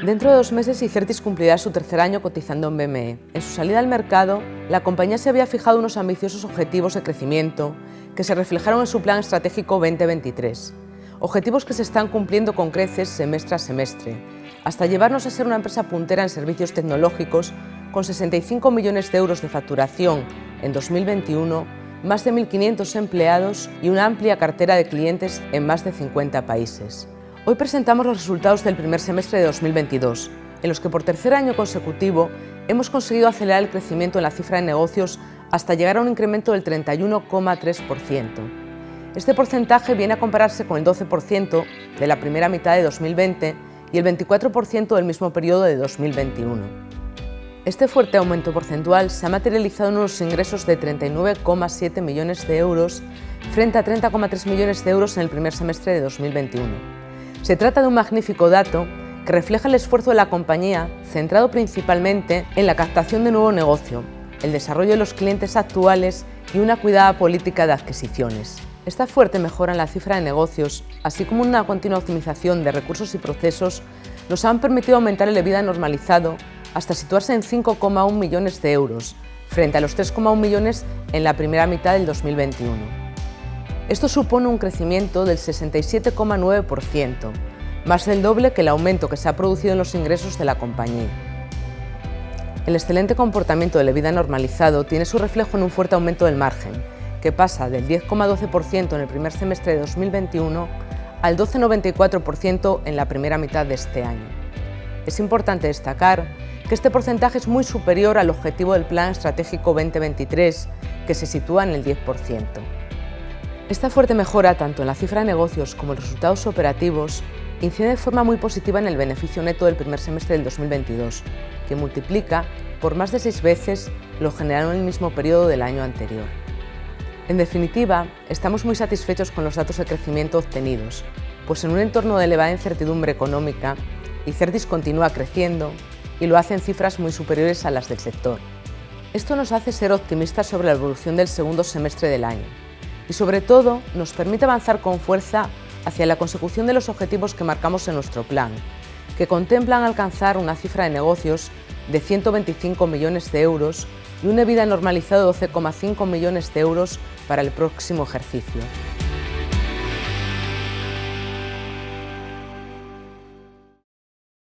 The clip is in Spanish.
Dentro de 2 meses, Icertis cumplirá su tercer año cotizando en BME. En su salida al mercado, la compañía se había fijado unos ambiciosos objetivos de crecimiento que se reflejaron en su Plan Estratégico 2023. Objetivos que se están cumpliendo con creces semestre a semestre, hasta llevarnos a ser una empresa puntera en servicios tecnológicos con 65 millones de euros de facturación en 2021, más de 1.500 empleados y una amplia cartera de clientes en más de 50 países. Hoy presentamos los resultados del primer semestre de 2022, en los que por tercer año consecutivo hemos conseguido acelerar el crecimiento en la cifra de negocios hasta llegar a un incremento del 31,3%. Este porcentaje viene a compararse con el 12% de la primera mitad de 2020 y el 24% del mismo periodo de 2021. Este fuerte aumento porcentual se ha materializado en unos ingresos de 39,7 millones de euros frente a 30,3 millones de euros en el primer semestre de 2021. Se trata de un magnífico dato que refleja el esfuerzo de la compañía centrado principalmente en la captación de nuevo negocio, el desarrollo de los clientes actuales y una cuidada política de adquisiciones. Esta fuerte mejora en la cifra de negocios, así como una continua optimización de recursos y procesos, nos han permitido aumentar el EBITDA normalizado hasta situarse en 5,1 millones de euros, frente a los 3,1 millones en la primera mitad del 2021. Esto supone un crecimiento del 67,9%, más del doble que el aumento que se ha producido en los ingresos de la compañía. El excelente comportamiento del EBITDA normalizado tiene su reflejo en un fuerte aumento del margen, que pasa del 10,12% en el primer semestre de 2021 al 12,94% en la primera mitad de este año. Es importante destacar que este porcentaje es muy superior al objetivo del Plan Estratégico 2023, que se sitúa en el 10%. Esta fuerte mejora, tanto en la cifra de negocios como en los resultados operativos, incide de forma muy positiva en el beneficio neto del primer semestre del 2022, que multiplica por más de 6 veces lo generado en el mismo periodo del año anterior. En definitiva, estamos muy satisfechos con los datos de crecimiento obtenidos, pues en un entorno de elevada incertidumbre económica, Icertis continúa creciendo y lo hace en cifras muy superiores a las del sector. Esto nos hace ser optimistas sobre la evolución del segundo semestre del año y, sobre todo, nos permite avanzar con fuerza hacia la consecución de los objetivos que marcamos en nuestro plan, que contemplan alcanzar una cifra de negocios de 125 millones de euros y un EBITDA normalizado de 12,5 millones de euros para el próximo ejercicio.